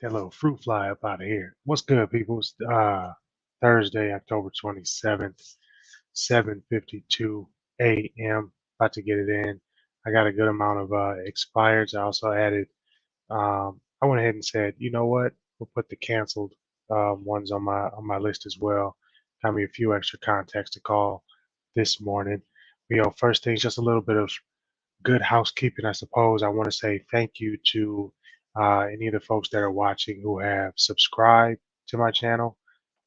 That little fruit fly up out of here. What's good, people? It's Thursday, October 27th, 7:52 a.m. About to get it in. I got a good amount of expireds. I also added, I went ahead and said, you know what? We'll put the canceled ones on my list as well. Got me a few extra contacts to call this morning. First things, just a little bit of good housekeeping, I suppose. I want to say thank you to any of the folks that are watching who have subscribed to my channel.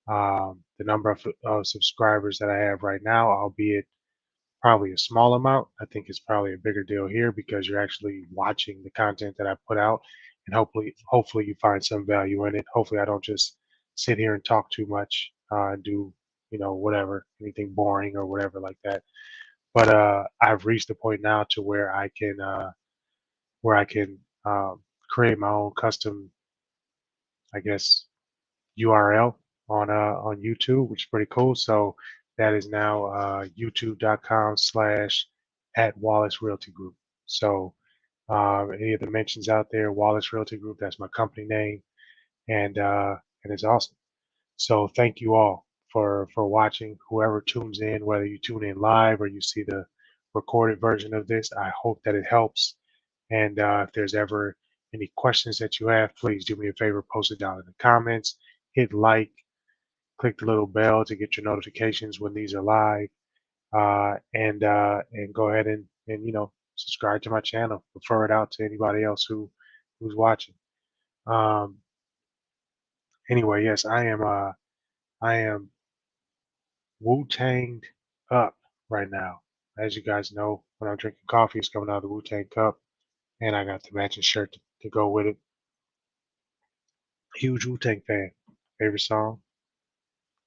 The number of subscribers that I have right now, albeit probably a small amount, I think it's probably a bigger deal here because you're actually watching the content that I put out, and hopefully you find some value in it. Hopefully I don't just sit here and talk too much and do whatever, anything boring or whatever like that. But I've reached a point now to where I can create my own custom, I guess, URL on YouTube, which is pretty cool. So that is now youtube.com/at Wallace Realty Group. So any of the mentions out there, Wallace Realty Group, that's my company name, and it's awesome. So thank you all for watching. Whoever tunes in, whether you tune in live or you see the recorded version of this, I hope that it helps. And if there's ever any questions that you have, please do me a favor, post it down in the comments, hit like, click the little bell to get your notifications when these are live, and go ahead and subscribe to my channel, refer it out to anybody else who's watching. Um, anyway, yes, I am Wu-Tanged up right now. As you guys know, when I'm drinking coffee, it's coming out of the Wu-Tang cup, and I got the matching shirt to go with it. Huge Wu-Tang fan. Favorite song,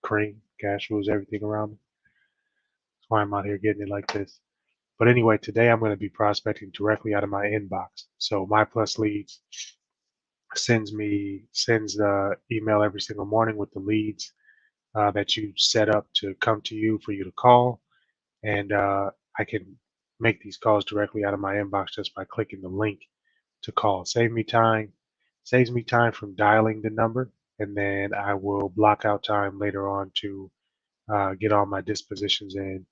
Cream, Cash Rules Everything Around Me. That's why I'm out here getting it like this. But anyway, today I'm going to be prospecting directly out of my inbox. So My Plus Leads sends the email every single morning with the leads that you set up to come to you for you to call, and I can make these calls directly out of my inbox just by clicking the link to call. Saves me time from dialing the number, and then I will block out time later on to get all my dispositions in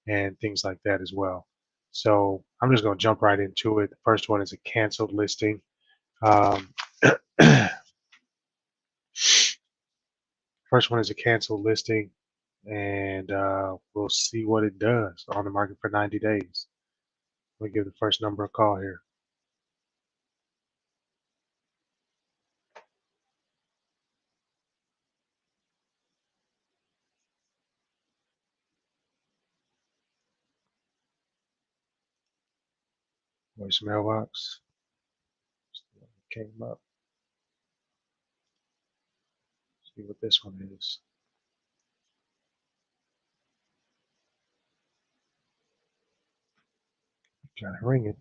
and things like that as well. So I'm just going to jump right into it. The first one is a canceled listing. Um, First one is a canceled listing, and we'll see what it does on the market for 90 days. Let me give the first number a call here. Voice mailbox came up. See what this one is. Kind of ringing.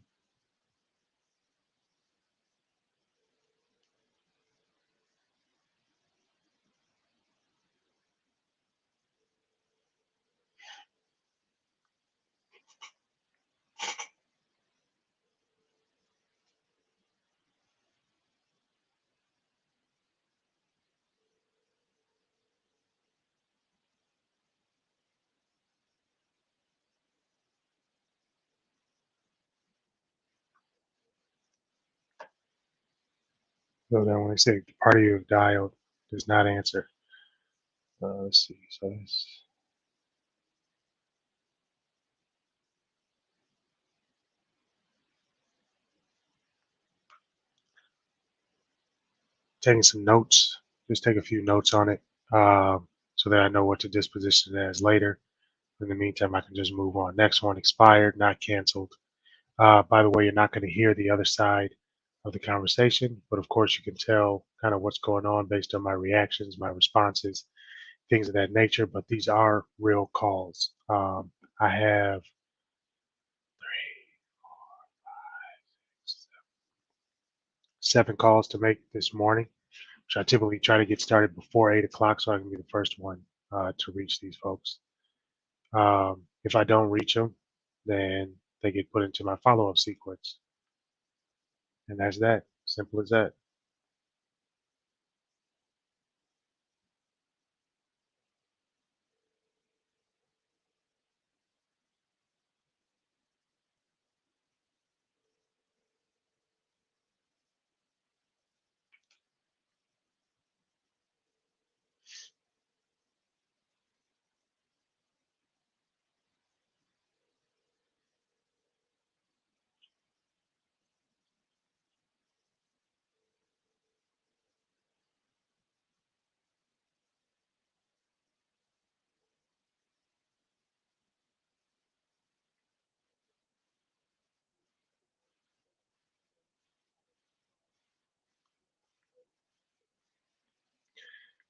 So then when they say the party you have dialed does not answer. Let's see. So it's taking some notes. Just take a few notes on it so that I know what to disposition it as later. In the meantime, I can just move on. Next one, expired, not canceled. By the way, you're not going to hear the other side of the conversation, but of course, you can tell kind of what's going on based on my reactions, my responses, things of that nature. But these are real calls. I have 7 calls to make this morning, which I typically try to get started before 8 o'clock so I can be the first one to reach these folks. If I don't reach them, then they get put into my follow-up sequence. And that's that. Simple as that.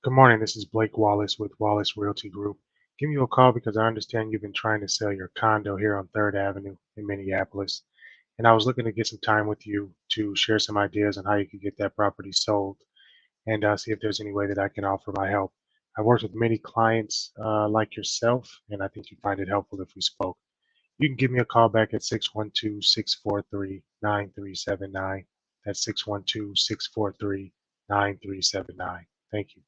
Good morning. This is Blake Wallace with Wallace Realty Group. Giving you a call because I understand you've been trying to sell your condo here on 3rd Avenue in Minneapolis. And I was looking to get some time with you to share some ideas on how you could get that property sold and see if there's any way that I can offer my help. I've worked with many clients like yourself, and I think you'd find it helpful if we spoke. You can give me a call back at 612-643-9379. That's 612-643-9379. Thank you.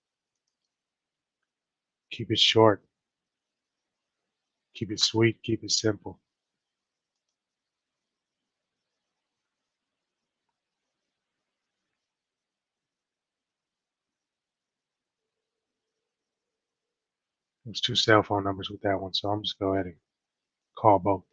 Keep it short. Keep it sweet, keep it simple. There's two cell phone numbers with that one, so I'm just go ahead and call both.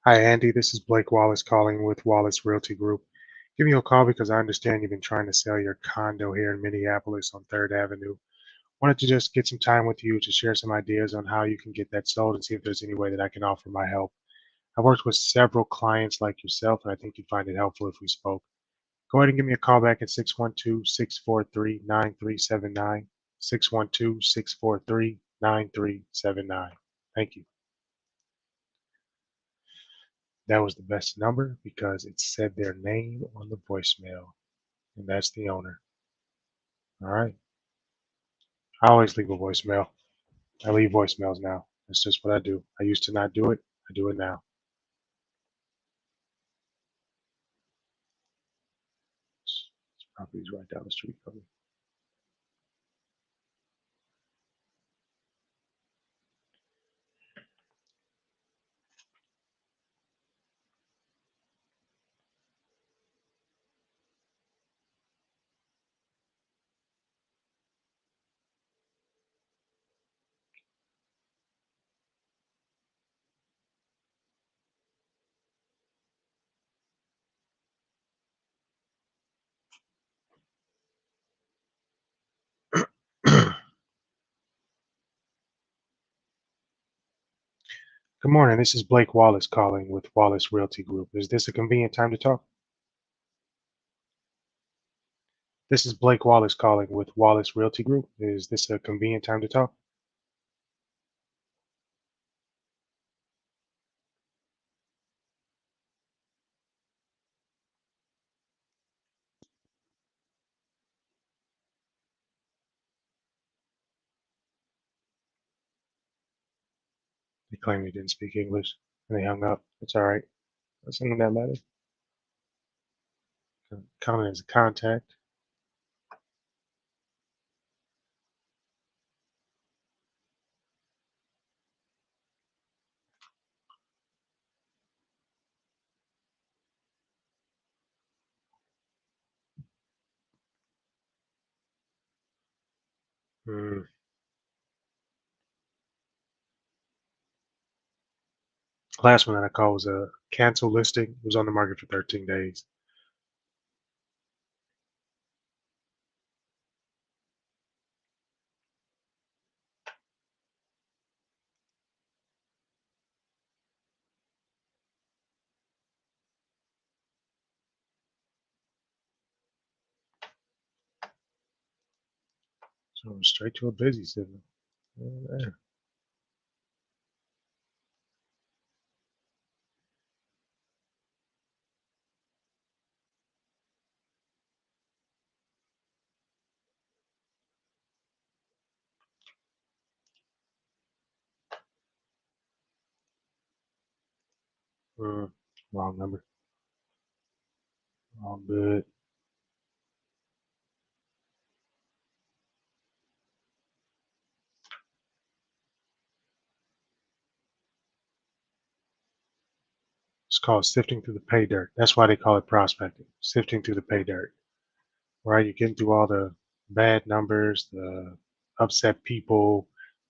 Hi, Andy. This is Blake Wallace calling with Wallace Realty Group. Giving you a call because I understand you've been trying to sell your condo here in Minneapolis on 3rd Avenue. Wanted to just get some time with you to share some ideas on how you can get that sold and see if there's any way that I can offer my help. I've worked with several clients like yourself, and I think you'd find it helpful if we spoke. Go ahead and give me a call back at 612-643-9379, 612-643-9379. Thank you. That was the best number because it said their name on the voicemail, and that's the owner. All right. I always leave a voicemail. I leave voicemails now. That's just what I do. I used to not do it. I do it now. This property's right down the street from me. Good morning. This is Blake Wallace calling with Wallace Realty Group. Is this a convenient time to talk? This is Blake Wallace calling with Wallace Realty Group. Is this a convenient time to talk? They claimed they didn't speak English and they hung up. It's all right. That's something that matters. Counted as a contact. Mm. Last one that I called was a cancel listing. It was on the market for 13 days. So it was straight to a busy signal. Yeah. Mm. Wrong number. All good. It's called sifting through the pay dirt. That's why they call it prospecting, sifting through the pay dirt, right? You're getting through all the bad numbers, the upset people,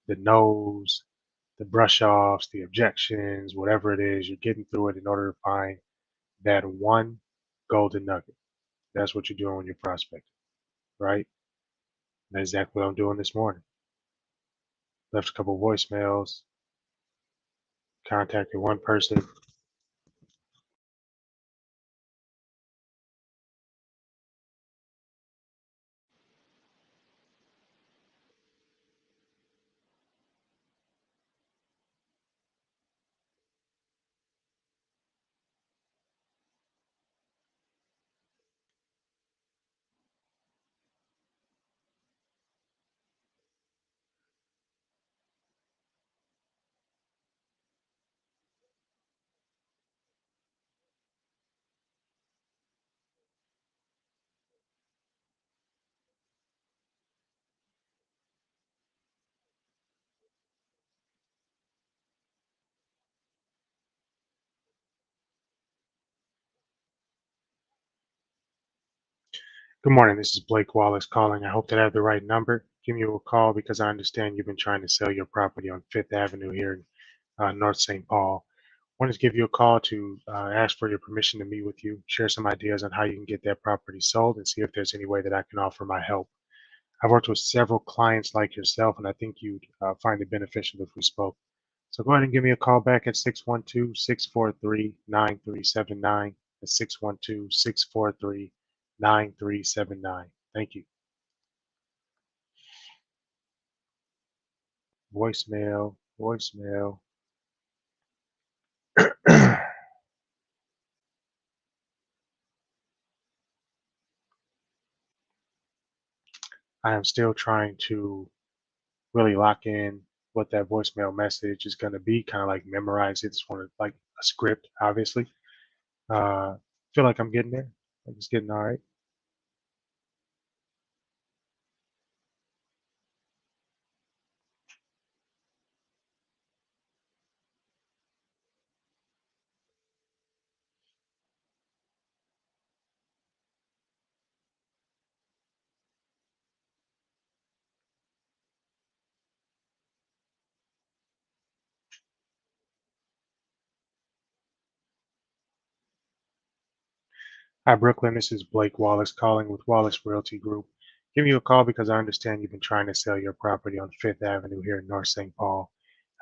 the no's, the brush offs, the objections, whatever it is, you're getting through it in order to find that one golden nugget. That's what you're doing when you're prospecting, right? That's exactly what I'm doing this morning. Left a couple voicemails, contacted one person. Good morning. This is Blake Wallace calling. I hope that I have the right number. Giving you a call because I understand you've been trying to sell your property on Fifth Avenue here in North St. Paul. Wanted to give you a call to ask for your permission to meet with you, share some ideas on how you can get that property sold, and see if there's any way that I can offer my help. I've worked with several clients like yourself, and I think you'd find it beneficial if we spoke. So go ahead and give me a call back at 612-643-9379. That's 612-643-9379. Thank you. Voicemail, voicemail. I am still trying to really lock in what that voicemail message is going to be, kind of like memorize it. It's one of like a script, obviously. Feel like I'm getting there. Like it's getting all right. Hi, Brooklyn. This is Blake Wallace calling with Wallace Realty Group. Giving you a call because I understand you've been trying to sell your property on Fifth Avenue here in North St. Paul.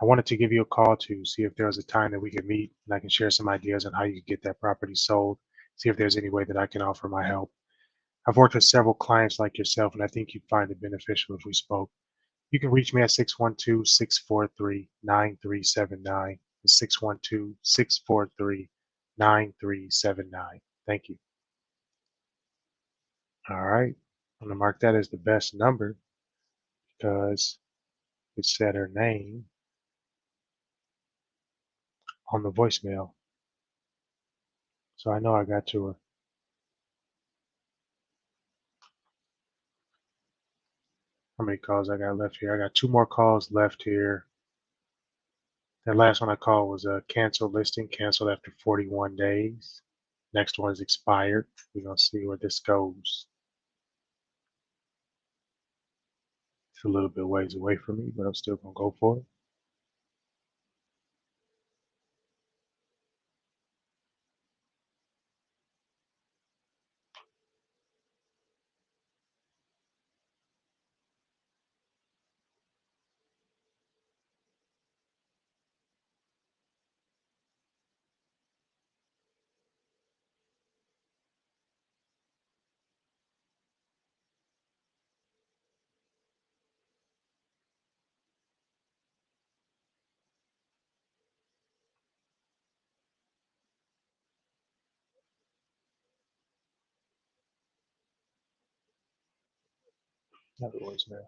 I wanted to give you a call to see if there was a time that we could meet and I can share some ideas on how you could get that property sold, see if there's any way that I can offer my help. I've worked with several clients like yourself, and I think you'd find it beneficial if we spoke. You can reach me at 612-643-9379. 612-643-9379. Thank you. All right. I'm going to mark that as the best number because it said her name on the voicemail. So I know I got to her. How many calls I got left here? I got two more calls left here. That last one I called was a canceled listing, canceled after 41 days. Next one's expired. We're going to see where this goes. It's a little bit ways away from me, but I'm still going to go for it. Another voicemail.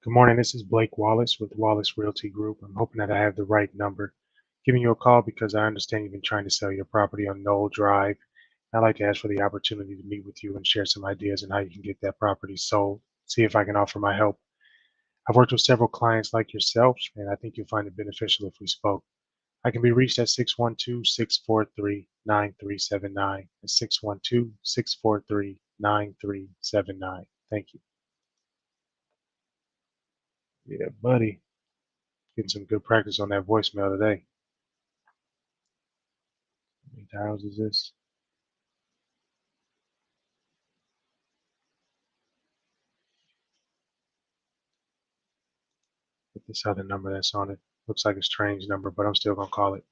Good morning. This is Blake Wallace with Wallace Realty Group. I'm hoping that I have the right number. Giving you a call because I understand you've been trying to sell your property on Knoll Drive. I'd like to ask for the opportunity to meet with you and share some ideas on how you can get that property sold. See if I can offer my help. I've worked with several clients like yourself, and I think you'll find it beneficial if we spoke. I can be reached at 612-643-9379. That's 612-643-9379. Thank you. Yeah, buddy. Getting some good practice on that voicemail today. How many dials is this? Get this other number that's on it. Looks like a strange number, but I'm still gonna call it.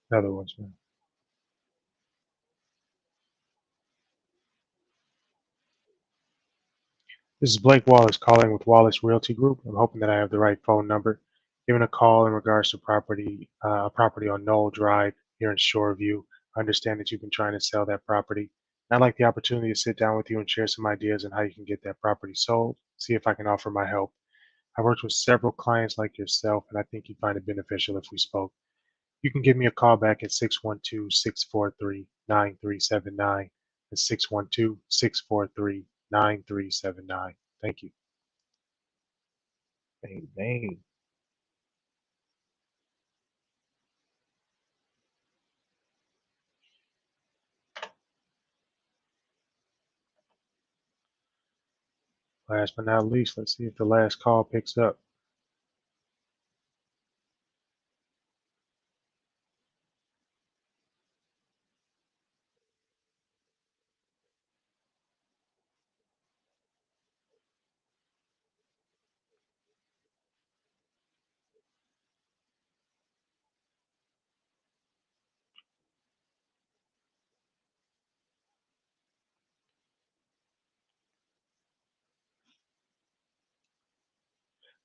Another voicemail. This is Blake Wallace calling with Wallace Realty Group. I'm hoping that I have the right phone number. Giving a call in regards to property on Knoll Drive here in Shoreview. I understand that you've been trying to sell that property. I'd like the opportunity to sit down with you and share some ideas on how you can get that property sold. See if I can offer my help. I've worked with several clients like yourself, and I think you'd find it beneficial if we spoke. You can give me a call back at 612-643-9379. That's 612-643-9379. Thank you. Amen. Last but not least, let's see if the last call picks up.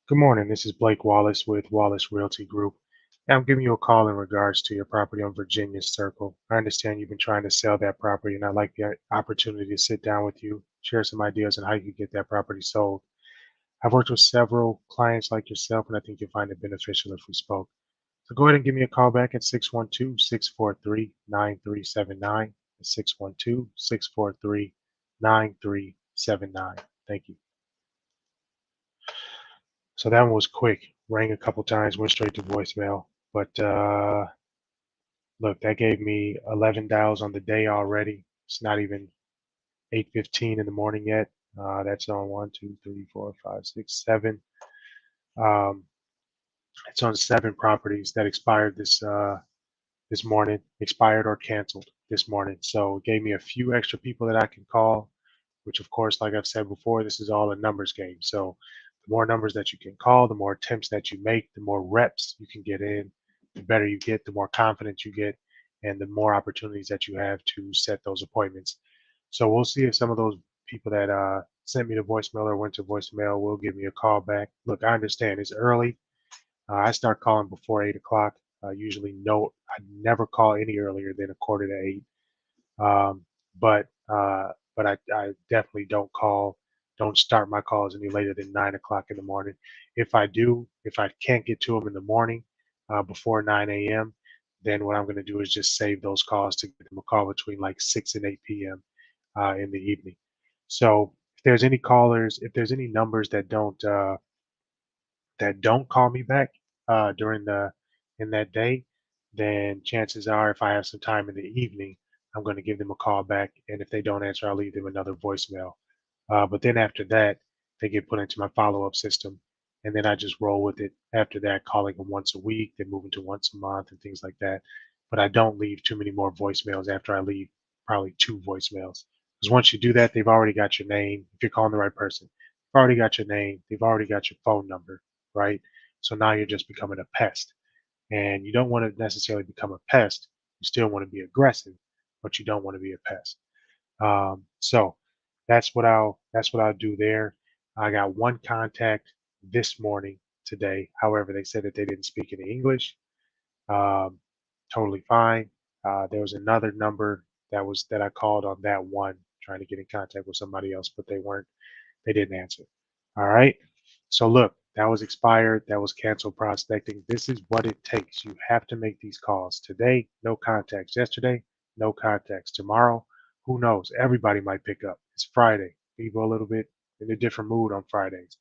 Good morning. This is Blake Wallace with Wallace Realty Group. And I'm giving you a call in regards to your property on Virginia Circle. I understand you've been trying to sell that property, and I'd like the opportunity to sit down with you, share some ideas on how you can get that property sold. I've worked with several clients like yourself, and I think you'll find it beneficial if we spoke. So go ahead and give me a call back at 612-643-9379. 612-643-9379. Thank you. So that one was quick. Rang a couple times, went straight to voicemail. But look, that gave me 11 dials on the day already. It's not even 8:15 in the morning yet. That's on 1, 2, 3, 4, 5, 6, 7. Um, it's on 7 properties that expired this morning, expired or canceled this morning. So it gave me a few extra people that I can call, which of course, like I've said before, this is all a numbers game. So the more numbers that you can call, the more attempts that you make, the more reps you can get in, the better you get, the more confidence you get, and the more opportunities that you have to set those appointments. So we'll see if some of those people that sent me the voicemail or went to voicemail will give me a call back. Look, I understand it's early. I start calling before 8 o'clock. Usually, no, I never call any earlier than a quarter to 8. Um, but I definitely don't start my calls any later than 9 o'clock in the morning. If I do, if I can't get to them in the morning before 9 a.m., then what I'm going to do is just save those calls to give them a call between like 6 and 8 p.m. In the evening. So if there's any callers, if there's any numbers that don't call me back during the in that day, then chances are, if I have some time in the evening, I'm going to give them a call back. And if they don't answer, I'll leave them another voicemail. But then after that, they get put into my follow-up system, and then I just roll with it. After that, calling them once a week, then moving to once a month and things like that. But I don't leave too many more voicemails after I leave probably 2 voicemails. Because once you do that, they've already got your name. If you're calling the right person, they've already got your name. They've already got your phone number, right? So now you're just becoming a pest. And you don't want to necessarily become a pest. You still want to be aggressive, but you don't want to be a pest. So that's what I'll do there. I got one contact this morning today. However, they said that they didn't speak any English. Um, totally fine. There was another number that I called on that one, trying to get in contact with somebody else, but they didn't answer. All right. So look, that was expired. That was canceled prospecting. This is what it takes. You have to make these calls. Today, no contacts. Yesterday, no contacts. Tomorrow, who knows? Everybody might pick up. It's Friday. People a little bit in a different mood on Fridays.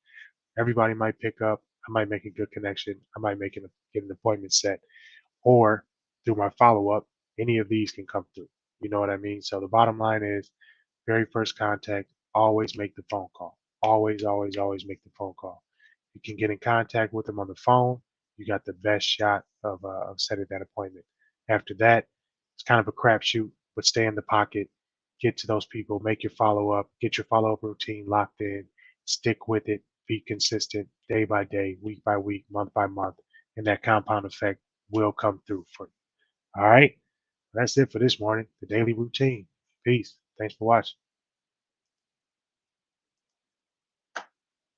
Everybody might pick up. I might make a good connection. I might get an appointment set, or through my follow up, any of these can come through. You know what I mean? So the bottom line is, very first contact, always make the phone call. Always, always, always make the phone call. You can get in contact with them on the phone. You got the best shot of setting that appointment. After that, it's kind of a crapshoot, but stay in the pocket, get to those people, make your follow up, get your follow up routine locked in, stick with it, be consistent day by day, week by week, month by month, and that compound effect will come through for you. All right. That's it for this morning, the daily routine. Peace. Thanks for watching.